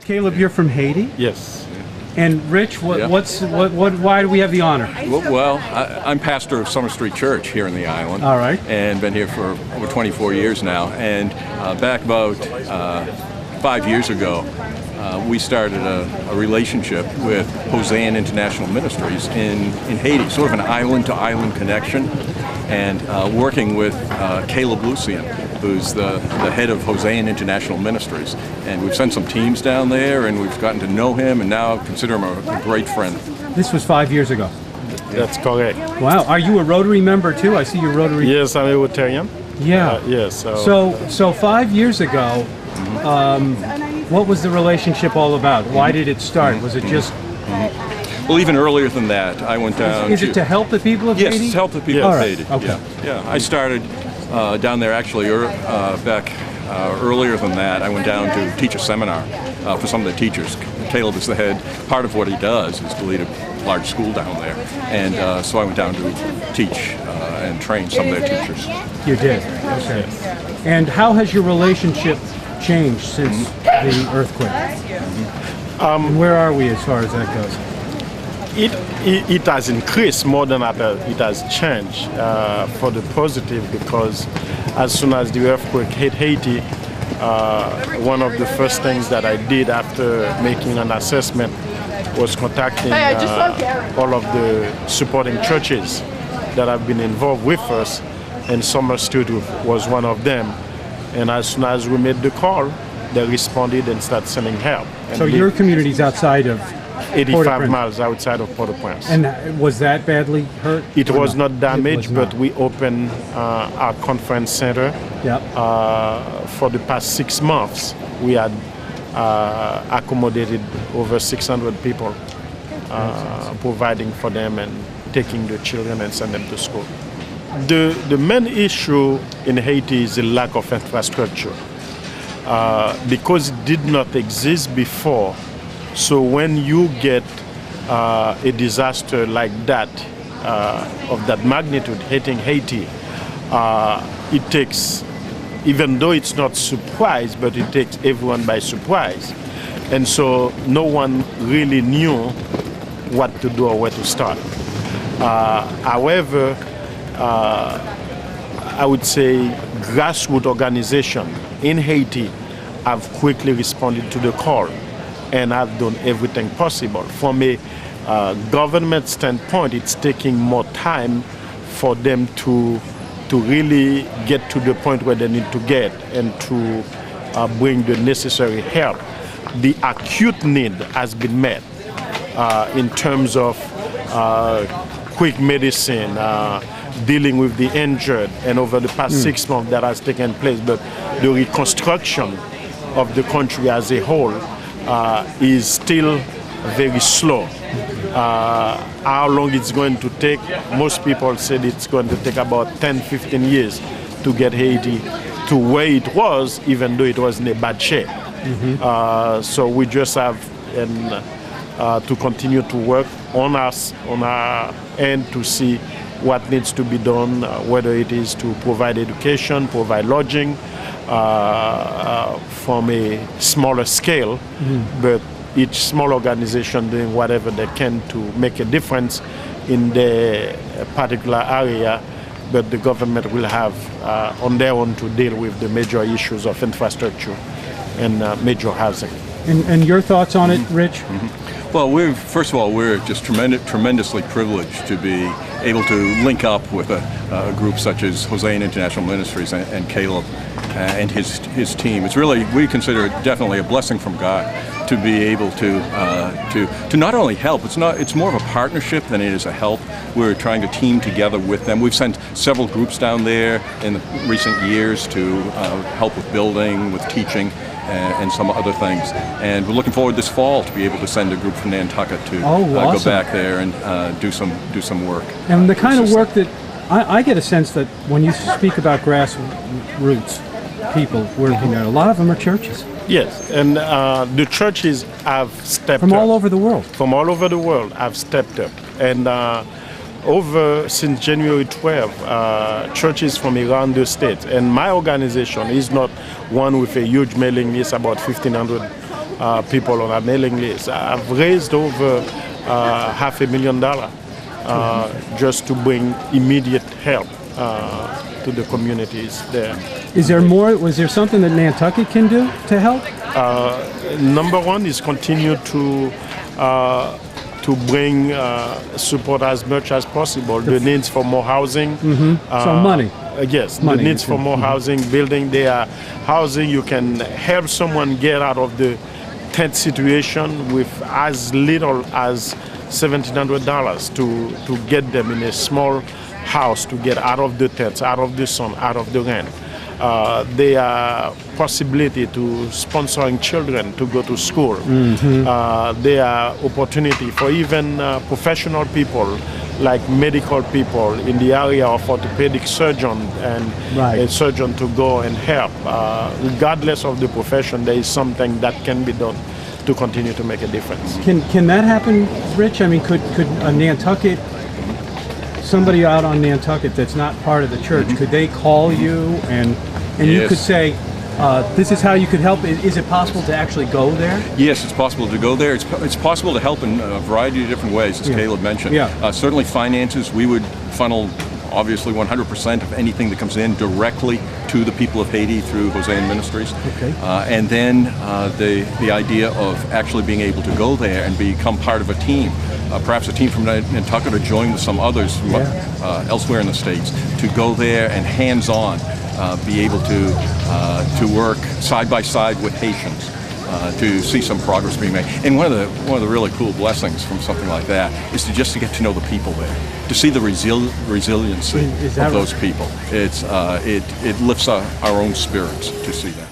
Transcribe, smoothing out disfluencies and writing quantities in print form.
Caleb, you're from Haiti? Yes. And Rich, why do we have the honor? Well, I'm pastor of Summer Street Church here in the island. All right. And been here for over 24 years now. And back about 5 years ago, we started a relationship with Hosein International Ministries in Haiti, sort of an island-to-island connection, and working with Caleb Lucien, who's the head of Hosein International Ministries. And we've sent some teams down there, and we've gotten to know him, and now consider him a great friend. This was 5 years ago. That's correct. Wow. Are you a Rotary member too? I see you're Rotary. Yes, I'm a Rotarian. Yeah. Yes. So 5 years ago, what was the relationship all about? Why did it start? Was it just... Well, even earlier than that, I went down Is it to help the people of Haiti? Yes, to help the people of Haiti. Okay. Yeah. I started down there actually back earlier than that. I went down to teach a seminar for some of the teachers. Caleb is the head. Part of what he does is to lead a large school down there. And so I went down to teach and train some of their teachers. You did? Okay. And how has your relationship changed since the earthquake? And where are we as far as that goes? It has increased more than it has changed for the positive, because as soon as the earthquake hit Haiti, one of the first things that I did after making an assessment was contacting all of the supporting churches that have been involved with us, and Summer Street was one of them. And as soon as we made the call, they responded and started sending help. And so your community's outside of 85 miles outside of Port-au-Prince. And was that badly hurt? It was not damaged, but we opened our conference center. Yep. For the past 6 months, we had accommodated over 600 people, providing for them and taking the children and send them to school. The main issue in Haiti is the lack of infrastructure, because it did not exist before. So when you get a disaster like that, of that magnitude hitting Haiti, it takes, even though it's not surprise, but it takes everyone by surprise. And so no one really knew what to do or where to start. However, I would say grassroots organizations in Haiti have quickly responded to the call and have done everything possible. From a government standpoint, it's taking more time for them to really get to the point where they need to get and to bring the necessary help. The acute need has been met in terms of quick medicine, dealing with the injured, and over the past 6 months that has taken place. But the reconstruction of the country as a whole is still very slow. How long it's going to take? Most people said it's going to take about 10-15 years to get Haiti to where it was, even though it was in a bad shape. So we just have to continue to work on our end to see what needs to be done, whether it is to provide education, provide lodging from a smaller scale, but each small organization doing whatever they can to make a difference in the particular area, but the government will have on their own to deal with the major issues of infrastructure and major housing. And your thoughts on it, Rich? Well, first of all, we're just tremendously privileged to be able to link up with a group such as Hosein International Ministries and Caleb and his team. It's really, we consider it definitely a blessing from God to be able to not only help. It's more of a partnership than it is a help. We're trying to team together with them. We've sent several groups down there in the recent years to help with building, with teaching, and some other things. And we're looking forward this fall to be able to send a group from Nantucket to go back there and do some work. And the kind of work that I get a sense that when you speak about grassroots people working there, a lot of them are churches. Yes, and the churches have stepped from up. all over the world. From all over the world have stepped up. And since January 12, churches from around the state, and my organization is not one with a huge mailing list, about 1,500 people on our mailing list. I've raised over $500,000 just to bring immediate help to the communities there. Is there more? Was there something that Nantucket can do to help? Number one is continue to bring support as much as possible. The needs for more housing. So money. Yes, Money, the needs for more housing, building their housing. You can help someone get out of the tent situation with as little as $1,700 to get them in a small house to get out of the tents, out of the sun, out of the rain. There are possibility to sponsoring children to go to school. There are opportunity for even professional people like medical people in the area of orthopedic surgeon and a surgeon to go and help. Regardless of the profession, there is something that can be done to continue to make a difference. Can that happen, Rich? I mean, could a Nantucket, somebody out on Nantucket that's not part of the church, could they call you and you could say, this is how you could help? Is it possible to actually go there? Yes, it's possible to go there. It's possible to help in a variety of different ways, as Caleb mentioned. Certainly finances, we would funnel obviously 100% of anything that comes in directly to the people of Haiti through Hosein Ministries. And then the idea of actually being able to go there and become part of a team, perhaps a team from Nantucket or join with some others from elsewhere in the States, to go there and hands-on be able to work side by side with Haitians. To see some progress being made, and one of the really cool blessings from something like that is to get to know the people there, to see the resiliency of those people. It lifts our own spirits to see that.